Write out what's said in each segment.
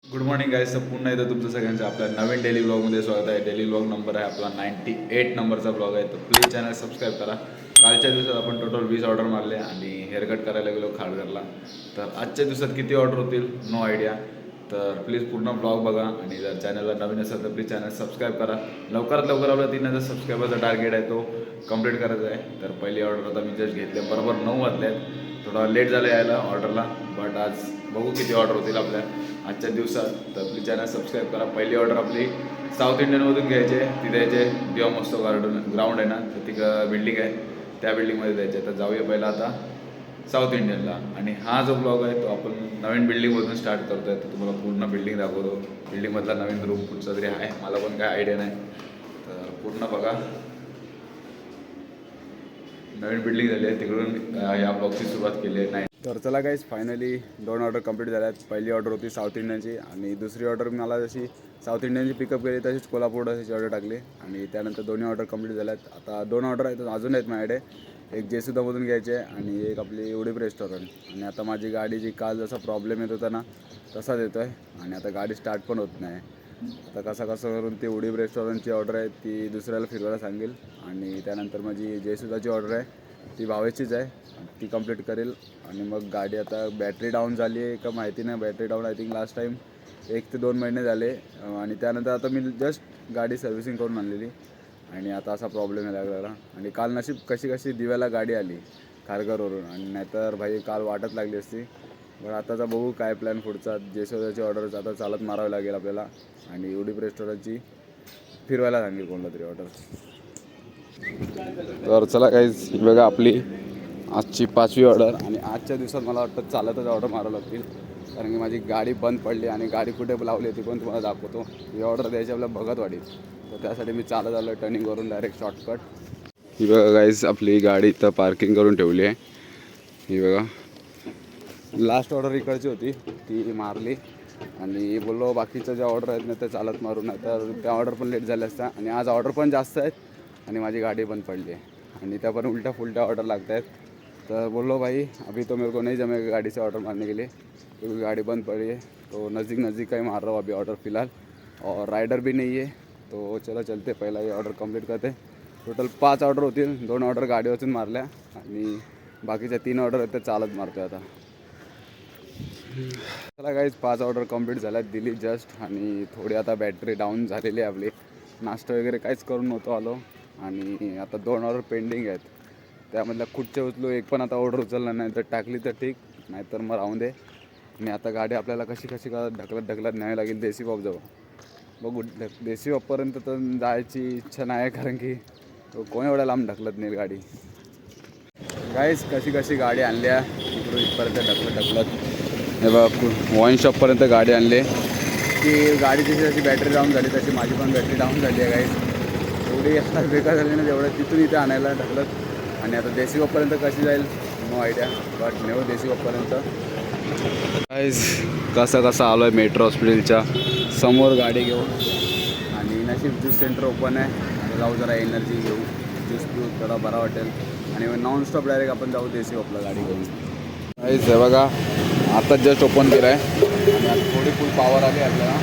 Good morning guys. तर पुन्हा एकदा तुमचं सगळ्यांचं आपल्या नवीन डेली ब्लॉगमध्ये स्वागत आहे. डेली ब्लॉग नंबर आहे आपला 98 नंबरचा ब्लॉग आहे. तर प्लीज चॅनल सबस्क्राईब करा. कालच्या दिवसात आपण टोटल 20 ऑर्डर मारले आणि हेअरकट करायला गेलो खाडघरला. तर आजच्या दिवसात किती ऑर्डर होतील नो आयडिया. तर प्लीज पूर्ण ब्लॉग बघा आणि जर चॅनलला नवीन असेल तर प्लीज चॅनल सबस्क्राईब करा. लवकरात लवकर आपला 3000 सबस्क्रायबरचा टार्गेट आहे तो कंप्लीट करायचा आहे. तर पहिली ऑर्डर आता मी जस्ट घेतली बरोबर 9 वाजले आहेत. थोडा लेट झालं यायला ऑर्डरला, बट आज बघू किती ऑर्डर होतील आपल्या आजच्या दिवसात. तर प्लीज चॅनल सबस्क्राईब करा. पहिली ऑर्डर आपली साऊथ इंडियनमधून घ्यायचे. तिथे यायचे दिवा मस्तो ग्राउंड आहे ना, तर तिकडं बिल्डिंग आहे, त्या बिल्डिंगमध्ये द्यायचे. तर जाऊया पहिला आता साऊथ इंडियनला. आणि हा जो ब्लॉग आहे तो आपण नवीन बिल्डिंगमधून स्टार्ट करतो आहे. तर तुम्हाला पूर्ण बिल्डिंग दाखवतो. बिल्डिंगमधला नवीन रूम कुठचा तरी आहे, मला पण काय आयडिया नाही. तर पूर्ण बघा. नवीन बिल्डिंग झाली आहे, तिकडून या ब्लॉगची सुरुवात केली आहे. नाही तर चला गाईज, फायनली 2 ऑर्डर कंप्लीट झाल्या आहेत. पहिली ऑर्डर होती साऊथ इंडियनची आणि दुसरी ऑर्डर मला जशी साऊथ इंडियनची पिकअप केली तशीच कोल्हापूर तशीच ऑर्डर टाकली आणि त्यानंतर दोन्ही ऑर्डर कंप्लीट झाल्या आहेत. आता 2 ऑर्डर आहेत, अजून आहेत माझ्याकडे. एक जेसुदामधून घ्यायचे आणि एक आपली उडीप रेस्टॉरंट. आणि आता माझी गाडीची काल जसा प्रॉब्लेम येत होता ना तसाच येतो आहे आणि आता गाडी स्टार्ट पण होत नाही. आता कसं करून ती उडीप रेस्टॉरंटची ऑर्डर आहे ती दुसऱ्याला फिरवायला सांगेल. आणि त्यानंतर माझी जेसुदाची ऑर्डर आहे ती भावेचीच आहे, ती कंप्लीट करेल. आणि मग गाडी आता बॅटरी डाऊन झाली आहे का माहिती नाही. Battery down I think last time 1 ते 2 महिने झाले. आणि त्यानंतर आता मी जस्ट गाडी सर्व्हिसिंग करून आणलेली आणि आता असा प्रॉब्लेम आहे लागला. आणि काल नशीब कशी दिव्याला गाडी आली खारघरवरून, आणि नाहीतर भाई काल वाटत लागली असती. पण आताचा बघू काय प्लॅन पुढचा. जेसोदाची ऑर्डर आता चालत मारावी लागेल आपल्याला आणि उडीप रेस्टॉरंटची फिरवायला सांगेल कोणला तरी ऑर्डर. तर चला काहीच बघा आपली आजची 5वी ऑर्डर. आणि आजच्या दिवसात मला वाटतं चालतच ऑर्डर मारावं लागतील, कारण की माझी गाडी बंद पडली आणि गाडी कुठे लावली ती पण तुम्हाला दाखवतो. ही ऑर्डर द्यायची आपल्या बघत वाढीत, तर त्यासाठी मी चालत आलो टर्निंगवरून डायरेक्ट शॉर्टकट. ही बघा गाईज आपली गाडी इथं पार्किंग करून ठेवली आहे. ही बघा लास्ट ऑर्डर इकडची होती ती मारली आणि बोललो बाकीच्या ज्या ऑर्डर आहेत ना त्या चालत मारू, नाही तर त्या ऑर्डर पण लेट झाल्या असत्या. आणि आज ऑर्डर पण जास्त आहेत आणि माझी गाडी बंद पडली आहे आणि त्या पण उलट्या फुलट्या ऑर्डर लागत आहेत. तो बोलो भाई अभी तो मेरे को नहीं जमेगा गाड़ी से ऑर्डर मारने के लिए, क्योंकि गाड़ी बंद पड़ी है. तो नज़दीक का ही मार रहा हूँ अभी ऑर्डर फ़िलहाल, और राइडर भी नहीं है. तो चलो चलते पहिला ये ऑर्डर कंप्लीट करते. टोटल 5 ऑर्डर होतील. 2 ऑर्डर गाडीवरून मारल्या आणि बाकीच्या 3 ऑर्डर आहेत त्या चालत मारतो आता. चला गाईज 5 ऑर्डर कंप्लीट झाल्यात, दिली जस्ट. आणि थोडी आता बॅटरी डाऊन झालेली आहे आपली. नाश्ता वगैरे काहीच करून नव्हतो आलो आणि आता 2 ऑर्डर पेंडिंग आहेत. त्यामधल्या कुठचे उचलू, एक पण आता ऑर्डर उचलला नाही तर टाकली तर ठीक, नाहीतर मग राहून दे. आणि आता गाडी आपल्याला कशी का ढकलत न्यावी लागेल देसी पॉप जवळ. बघू देसी पॉपपर्यंत तर जायची इच्छा नाही आहे, कारण की कोण एवढ्या लांब ढकलत नाही गाडी. गाईस कशी गाडी आणल्या इकडून इथपर्यंत ढकलत. हे बघा वाईन शॉपपर्यंत गाडी आणली. की गाडीची जशी बॅटरी डाऊन झाली तशी माझी पण बॅटरी डाऊन झाली आहे गाईस. एवढी आता बेकार झाली ना तेवढं तिथून इथे आणायला ढकलत. आणि आता देसी वॉकपर्यंत कशी जाईल नो आयडिया, बट नेऊ देसी वॉकपर्यंत. गाईज कसा आलो आहे मेट्रो हॉस्पिटलच्या समोर गाडी घेऊन. आणि नशीब ज्यूस सेंटर ओपन आहे, जाऊ जरा एनर्जी घेऊ, ज्यूस पिऊ, थोडा बरा वाटेल. आणि नॉनस्टॉप डायरेक्ट आपण जाऊ देसी वॉकला गाडी घेऊन. गाईज हे बघा आता जस्ट ओपन केलं आहे आणि आता थोडी फुल पॉवर आली आपल्याला.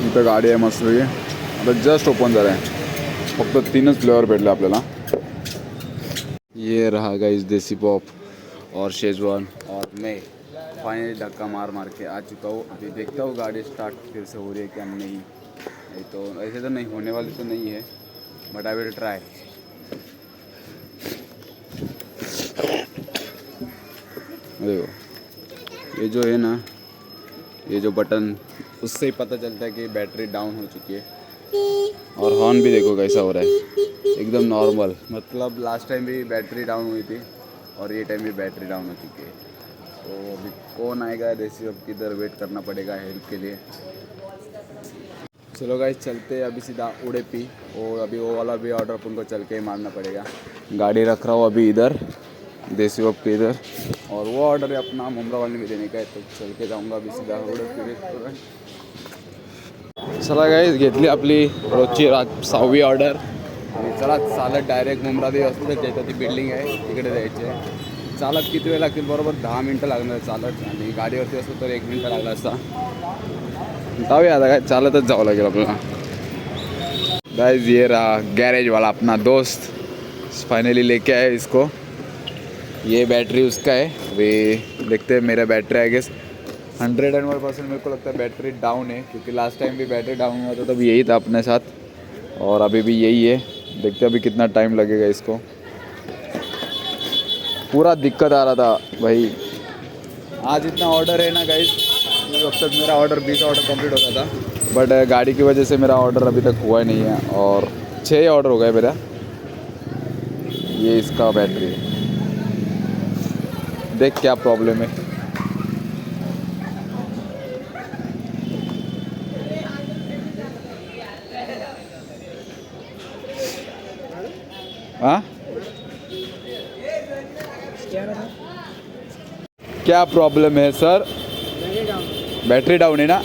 इथं गाडी आहे मस्त वेगळी. आता जस्ट ओपन झालं आहे, फक्त 3च फ्लेवर भेटले आपल्याला. ये रहा गाइस देसी पॉप और शेजवान. और मैं फाइनली धक्का मार के आ चुका हूँ. अभी देखता हूँ गाड़ी स्टार्ट फिर से हो रही है क्या नहीं. तो ऐसे तो नहीं होने वाली तो नहीं है, बट आई विल ट्राई. देखो ये जो है ना, ये जो बटन, उससे ही पता चलता है कि बैटरी डाउन हो चुकी है. और हॉर्न भी देखो कैसा हो रहा है, एकदम नॉर्मल. मतलब लास्ट टाइम भी बैटरी डाउन हुई थी और ये टाइम भी बैटरी डाउन हो चुकी है. तो अभी कौन आएगा देसी अब किधर वेट करना पड़ेगा हेल्प के लिए. चलो गाइस चलते अभी सीधा उड़ेपी. और अभी वो वाला भी ऑर्डर अपन को चल के ही मारना पड़ेगा. गाड़ी रख रहा हूँ अभी इधर देसी वॉक के इधर, और वो ऑर्डर है अपना मुमरा वाले में देने का है. तो चल के जाऊँगा अभी सीधा उड़ेपी रेस्टोरेंट. चला गाईज घेतली आपली रोजची 6वी ऑर्डर आणि चला चालत डायरेक्ट मुंब्रा देवी हॉस्पिटल, त्याच्यात ती बिल्डिंग आहे तिकडे जायची आहे. चालत किती वेळ लागतील? बरोबर 10 मिनटं लागणार चालत, आणि गाडीवरती असतो तर 1 मिनटं लागला असता. जाऊया आता, काय चालतच जावं लागेल आपल्याला. गाइस ये रहा गैरेज वाला अपना दोस्त, फाइनली लेके आया इसको. ये बैटरी उसका है. अभी देखते हैं मेरा बैटरी आई गेस 101% मेरे को लगता है बैटरी डाउन है, क्योंकि लास्ट टाइम भी बैटरी डाउन हुआ था तब यही था अपने साथ, और अभी भी यही है. देखते हैं अभी कितना टाइम लगेगा इसको. पूरा दिक्कत आ रहा था भाई. आज इतना ऑर्डर है ना गाइस, अब तक मेरा ऑर्डर 20 ऑर्डर कंप्लीट होता था, बट गाड़ी की वजह से मेरा ऑर्डर अभी तक हुआ ही नहीं है, और 6 ऑर्डर हो गए मेरा. ये इसका बैटरी है, देख क्या प्रॉब्लम है. हाँ क्या प्रॉब्लम है सर? बैटरी डाउन है ना.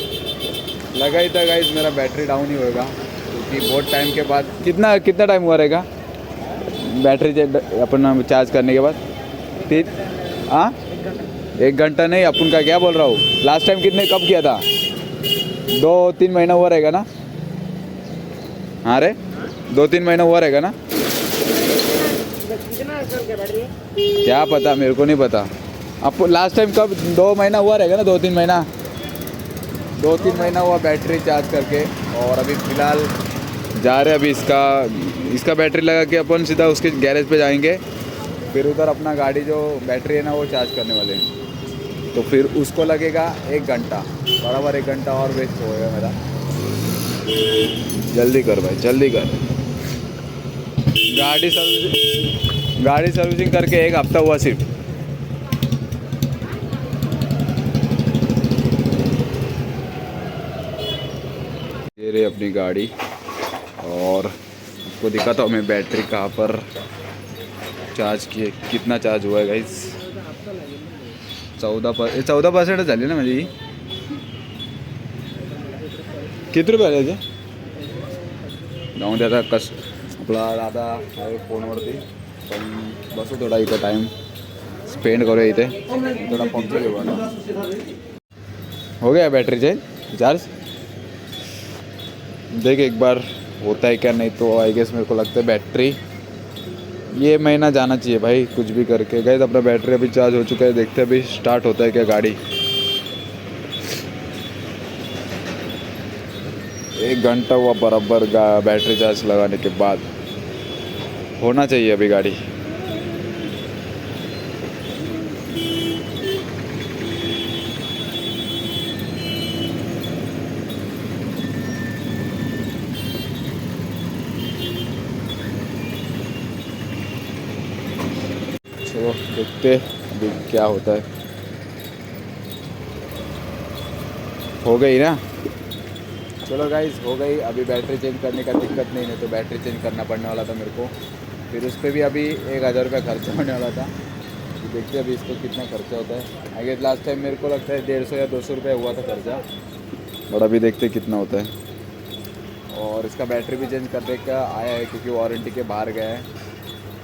लगा ही था गाइस मेरा बैटरी डाउन ही होगा, क्योंकि बहुत टाइम के बाद. कितना कितना टाइम हुआ रहेगा बैटरी अपना चार्ज करने के बाद? 3 हाँ 1 घंटा नहीं, अपन का क्या बोल रहा हूँ. लास्ट टाइम कितने कब किया था? 2-3 महीना हुआ रहेगा ना. हाँ रे 2-3 महीना हुआ रहेगा ना. क्या पता, मेरे को नहीं पता. आपको लास्ट टाइम कब 2 महीना हुआ रहेगा ना, 2-3 महीना. 2-3 महीना हुआ बैटरी चार्ज करके, और अभी फ़िलहाल जा रहे. अभी इसका बैटरी लगा के अपन सीधा उसके गैरेज पे जाएंगे, फिर उधर अपना गाड़ी जो बैटरी है ना वो चार्ज करने वाले हैं. तो फिर उसको लगेगा 1 घंटा, बराबर 1 घंटा और वेस्ट होएगा मेरा. जल्दी कर भाई जल्दी कर. गाड़ी सर्विसिंग करके 1 हफ्ता हुआ सिर्फ. ये रही अपनी गाड़ी, और आपको दिखाता हूँ मैं बैटरी कहाँ पर चार्ज किए, कितना चार्ज हुआ है गाइस. 14% झाली ना माझी. किती रुपये आले ते? जाऊन दे आता. आपला दादा आहे फोनवरती, पण बसू थोडा इथं टाईम स्पेंड करूया इथे. थोडा पंक्चर घेऊ ना. हो गया बैटरी चार्ज. देख एक बार होता है क्या, नहीं तो आई गेस मेरे को लगता है बैटरी ये महीना जाना चाहिए भाई, कुछ भी करके. गाइस अपना बैटरी अभी चार्ज हो चुका है, देखते हैं अभी स्टार्ट होता है क्या गाड़ी. 1 घंटा हुआ बराबर बैटरी चार्ज लगाने के बाद. होना चाहिए अभी गाड़ी. चलो देखते अभी क्या होता है. हो गई ना. चलो गाइस हो गई. अभी बैटरी चेंज करने का दिक्कत नहीं तो बैटरी चेंज करना पड़ने वाला था मेरे को. फिर उस पर भी अभी 1000 रुपये खर्चा होने वाला था. देखते हैं अभी इसको कितना खर्चा होता है. आगे लास्ट टाइम मेरे को लगता है 150 या 200 रुपये हुआ था खर्चा, और अभी देखते हैं कितना होता है. और इसका बैटरी भी चेंज करने का आया है, क्योंकि वारंटी के बाहर गया है.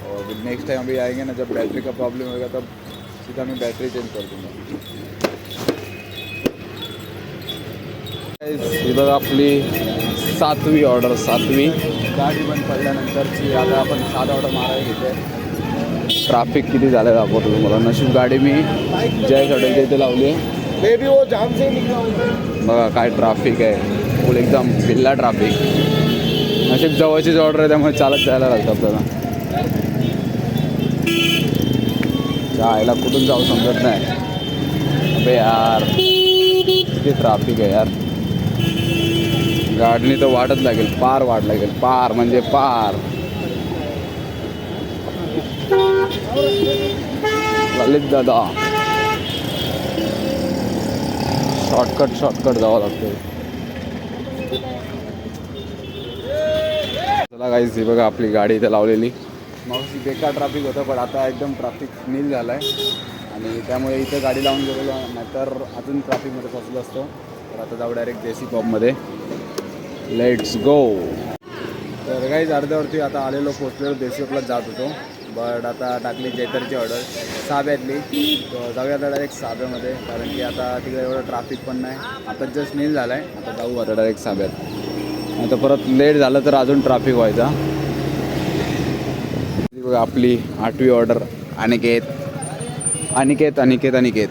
और नेक्स्ट टाइम अभी आएंगे ना, जब बैटरी का प्रॉब्लम होगा तब सीधा मैं बैटरी चेंज कर दूँगा. ही बघा आपली 7वी ऑर्डर. 7वी गाडी बंद पडल्यानंतरची. आता आपण 7 ऑर्डर मारायला घेते. ट्रॅफिक किती झालं आहे दाखवतो तुम्हाला. नशीब गाडी मी जयेश हॉटेलच्या इथे लावली आहे. बेबी वो जाम से निकला. बघा काय ट्रॅफिक आहे, फुल एकदम भिल्ला ट्रॅफिक. नशीब जवळचीच ऑर्डर आहे, त्यामुळे चालत जायला लागतं आपल्याला. जायला कुठून जाऊ समजत नाही. अबे यार किती ट्रॅफिक आहे यार. गाडीने तर वाढत लागेल, पार वाढ लागेल. पार म्हणजे पार. ललित दादा शॉर्टकट जावं लागतं. चला गाईस, ही बघा आपली गाडी इथे लावलेली. मग बेकार ट्रॅफिक होतं, पण आता एकदम ट्रॅफिक नील झालं आहे, आणि त्यामुळे इथं गाडी लावून गेलेलो. नाहीतर अजून ट्रॅफिकमध्ये फसलो असतो. तर आता जाऊ डायरेक्ट देसी पॉपमध्ये. Let's go. तर गाईज अर्ध्यावरती आता आलेलो, पोचलेलो देसी पॉपला जात होतो. बट आता टाकली चैतरची ऑर्डर साब्यातली. तर जाऊया आता डायरेक्ट साब्यामध्ये, कारण की आता तिकडे एवढं ट्रॅफिक पण नाही. आता जस्ट नील झाला आहे, आता जाऊ आता डायरेक्ट साब्यात. आता परत लेट झालं तर अजून ट्रॅफिक व्हायचा. आपली 8वी ऑर्डर अनिकेत अनिकेत अनिकेत अनिकेत.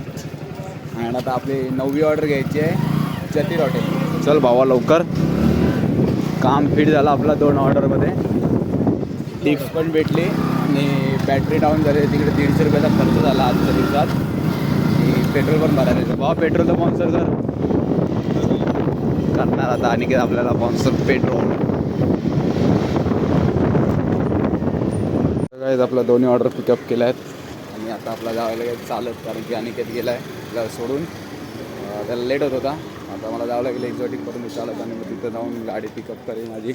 आणि आता आपली 9वी ऑर्डर घ्यायची आहे जतीर हॉटेल. चल भावा लवकर. काम फिट झालं आपला 2 ऑर्डरमध्ये. टिप्स पण भेटली आणि बॅटरी डाऊन झाली. तिकडे 150 रुपयाचा खर्च झाला आजच्या दिवसात. आणि पेट्रोल पण भरायला भावा. पेट्रोल तर स्पॉन्सर करणार आता अनिकेत आपल्याला स्पॉन्सर पेट्रोल. काय आपला दोन्ही ऑर्डर पिकअप केल्या आहेत आणि आता आपला जायला लागेल चालत, कारण की अनिकेत गेला आहे त्याला सोडून. त्याला लेट होत होता. आता मला जावं लागेल एक्झॉटिकपर्यंत चालत आणि मग तिथं जाऊन गाडी पिकअप करेल माझी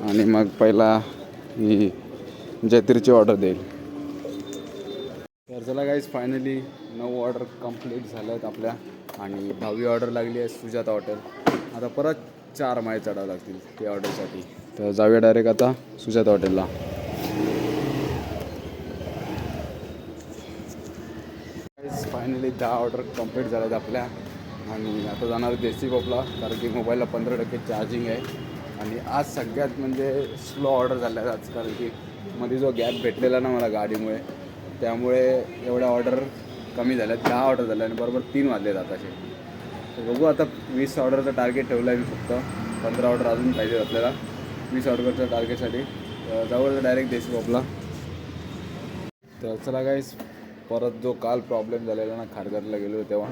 आणि मग पहिला ही जयतीरची ऑर्डर देईल. तर चला गाईज, फायनली 9 ऑर्डर कंप्लीट झाल्या आहेत आपल्या आणि 10वी ऑर्डर लागली आहे सुजाता हॉटेल. आता परत 4 माळे चढावं लागतील त्या ऑर्डरसाठी. तर जाऊया डायरेक्ट आता सुजाता हॉटेलला. फायनली 10 ऑर्डर कंप्लीट झाल्यात आपल्या आणि आता जाणार देसी पॉपला, कारण की मोबाईलला 15% चार्जिंग आहे. आणि आज सगळ्यात म्हणजे स्लो ऑर्डर झाल्या आहेत आज, कारण की मध्ये जो गॅप भेटलेला ना मला गाडीमुळे, त्यामुळे एवढ्या ऑर्डर कमी झाल्यात. 10 ऑर्डर झाल्या आणि बरोबर 3 वाजले आताचे. तर बघू आता 20 ऑर्डरचं टार्गेट ठेवलं आहे मी. फक्त 15 ऑर्डर अजून पाहिजे आपल्याला 20 ऑर्डरच्या टार्गेटसाठी. जाऊ डायरेक्ट देसी पॉपला. तर चला गाईस, परत जो काल प्रॉब्लेम झालेला ना खारघरला गेलो तेव्हा,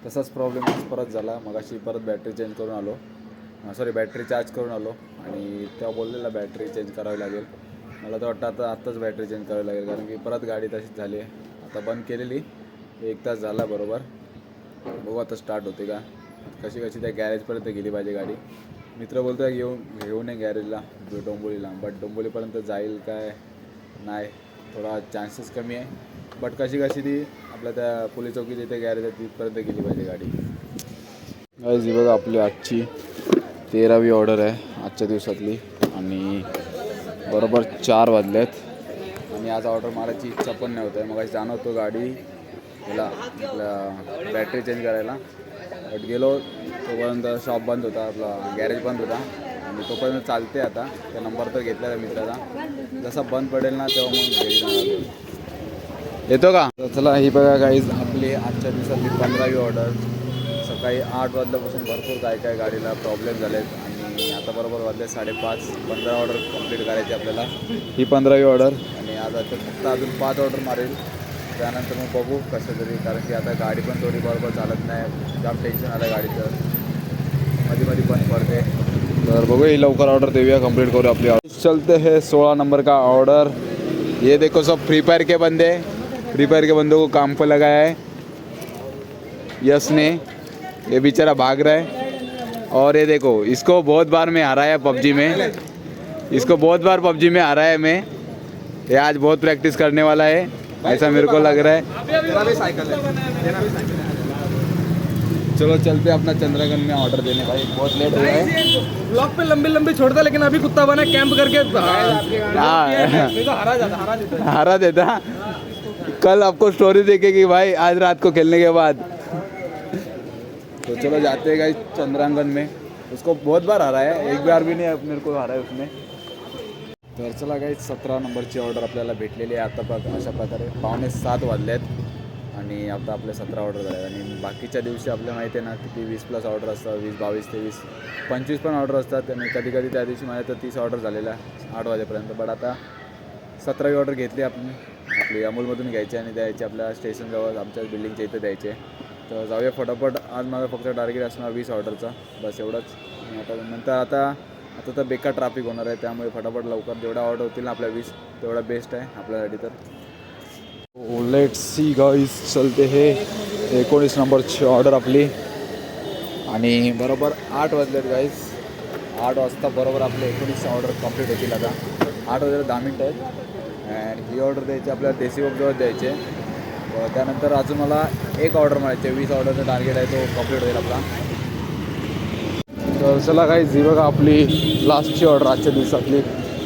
तसाच प्रॉब्लेम आज परत झाला. मगाशी परत बॅटरी चेंज करून आलो, बॅटरी चार्ज करून आलो आणि तेव्हा बोललेला बॅटरी चेंज करावी लागेल. मला तर वाटतं आत्ताच बॅटरी चेंज करावी लागेल, कारण की परत गाडी तशीच झाली आहे. आता बंद केलेली 1 तास झाला बरोबर. बघू आता स्टार्ट होते का. कशी त्या गॅरेजपर्यंत गेली पाहिजे गाडी. मित्र बोलतो आहे घेऊन ये गॅरेजला डोंबोलीला, बट डोंबोलीपर्यंत जाईल काय नाही, थोडा चान्सेस कमी आहे. बट कशी ती आपल्या त्या पोलीस चौकी जिथे गॅरेज आहे तिथपर्यंत गेली पाहिजे गाडी. गाईज ही बघा आपली आजची 13वी ऑर्डर आहे आजच्या दिवसातली आणि बरोबर 4 वाजलेत आणि आज ऑर्डर मारायची इच्छा पण नाही होत आहे. मग जाणं होतो गाडी याला आपल्या बॅटरी चेंज करायला, बट गेलो तोपर्यंत शॉप बंद होता, आपला गॅरेज बंद होता आणि तोपर्यंत चालते. आता त्या नंबर तर घेतला त्या मित्राचा, जसा बंद पडेल ना तेव्हा मग घरी येतो का. तर चला ही बघा गाईज आपली आजच्या दिवसातली 15वी ऑर्डर. सकाळी 8 वाजल्यापासून भरपूर काय गाडीला प्रॉब्लेम झाले आहेत आणि आता बरोबर वाजले 5:30. 15 ऑर्डर कंप्लीट करायची आपल्याला, ही 15वी ऑर्डर. आणि आता फक्त अजून 5 ऑर्डर मारेल, त्यानंतर मग बघू कसं तरी, कारण की आता गाडी पण थोडी बरोबर चालत नाही. जाम टेन्शन आलं गाडीचं, मध्ये बंद पडते. तर बघू ही लवकर ऑर्डर देऊया, कंप्लीट करू आपली ऑर्डर. चलते हैं 16 नंबर का ऑर्डर. ये देखो सब फ्री फायर के बंदों को काम पर लगाया है यस ने. ये बेचारा भाग रहा है और ये देखो इसको बहुत बार मैं हारा है पबजी में, इसको बहुत बार पबजी में हारा है मैं. ये आज बहुत प्रैक्टिस करने वाला है ऐसा मेरे को लग रहा है. चलो चलते अपना चंद्रगन में ऑर्डर देने. भाई बहुत लेट हुआ है. ब्लॉक पे लंबी छोड़ता, लेकिन अभी कुत्ता बना कैंप करके हारा देता. कल आपको स्टोरी देखेगी भाई आज रात को खेलने के बाद. तो चलो जाते हैं गाइस चंद्रांगन में. उसको बहुत बार हारा है, एक बार भी नहीं मेरे को हारा है उसने. तर चला गाइस 17 नंबरची ऑर्डर आपल्याला भेटलेली आहे. आता बघ अशा प्रकारे 6:45 वाजले आहेत आणि आता आपले 17 ऑर्डर झाले. आणि बाकीच्या दिवशी आपल्याला माहिती आहे ना किती 20+ ऑर्डर असतात, 20, 22, 23, 25 पण ऑर्डर असतात. आणि कधी त्या दिवशी माझ्या तर 30 ऑर्डर झालेल्या 8 वाजेपर्यंत. बट आता 17वी ऑर्डर घेतली आपली अमूलमधून घ्यायची आणि द्यायची आपल्या स्टेशनजवळ आमच्या बिल्डिंगच्या इथे द्यायचे. तर जाऊया फटाफट. आज माझा फक्त टार्गेट असणार 20 ऑर्डरचा, बस एवढंच. आणि आता नंतर आता तर बेकार ट्रॅफिक होणार आहे, त्यामुळे फटाफट लवकर जेवढ्या ऑर्डर होतील ना आपल्या 20 तेवढा बेस्ट आहे आपल्यासाठी. तर लेट्स सी गाईस, चलते हे 19 नंबरची ऑर्डर आपली आणि बरोबर 8 वाजलेत गाईस. 8 वाजता बरोबर आपले 19 ऑर्डर कंप्लीट होतील. आता 8 वाजायला 10 मिनटं आहेत. आणि ही ऑर्डर द्यायची आपल्याला देसी वॉकजवळ द्यायचे. त्यानंतर अजून मला 1 ऑर्डर मिळायचे. 20 ऑर्डरचा टार्गेट आहे, तो कंप्लीट होईल आपला. तर चला गाईज ही बघा आपली लास्टची ऑर्डर आजच्या दिवसातली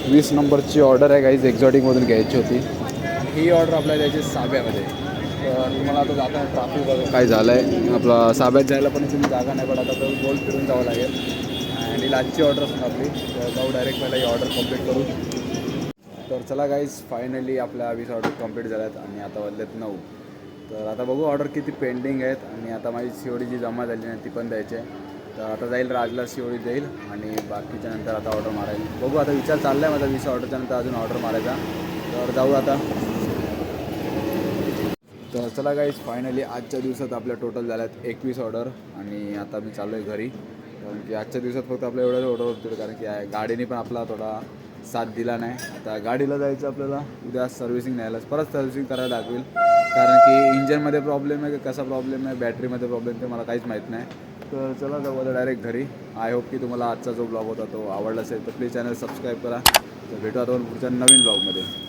20 नंबरची ऑर्डर आहे गाईज. एक्झॉटिकमधून घ्यायची होती ही ऑर्डर आपल्याला द्यायची साब्यामध्ये. तर तुम्हाला आता जाताना ट्राफिक वगैरे काय झालं आहे, आपला साब्यात जायला पण तुम्ही जागा नाही, पण आता तर गोल फिरून जावं लागेल. आणि लास्टची ऑर्डर असून आपली, तर जाऊ डायरेक्ट पहिला ही ऑर्डर कंप्लीट करू. तर चला गाईज, फायनली आपल्या 20 ऑर्डर कंप्लीट झाल्यात आणि आता वाजलेत 9. तर आता बघू ऑर्डर किती पेंडिंग आहेत. आणि आता माझी सीओडी जी जमा झाली नाही ती पण द्यायची आहे. तर आता जाईल राजला सीओडी देईल आणि बाकीच्या नंतर आता ऑर्डर मारायला बघू. आता विचार चालला आहे माझा 20 ऑर्डरच्या नंतर अजून ऑर्डर मारायचा. तर जाऊ आता. तर चला गाईज, फायनली आजच्या दिवसात आपल्या टोटल झाल्यात 21 ऑर्डर. आणि आता मी चाललो आहे घरी, कारण की आजच्या दिवसात फक्त आपल्या एवढ्याच ऑर्डर होतील, कारण की गाडीने पण आपला थोडा साथ दिला नाही. आता गाडीला जायचं आपल्याला उद्या सर्व्हिसिंग न्यायला, परत सर्व्हिसिंग करायला लागेल, कारण की इंजनमध्ये प्रॉब्लेम आहे का कसा प्रॉब्लेम आहे, बॅटरीमध्ये प्रॉब्लेम ते मला काहीच माहीत नाही. तर चला जाऊ आता डायरेक्ट घरी. आय होप की तुम्हाला आजचा जो ब्लॉग होता तो आवडला असेल तर प्लीज चॅनल सबस्क्राईब करा. तर भेटू आता पुढच्या नवीन ब्लॉगमध्ये.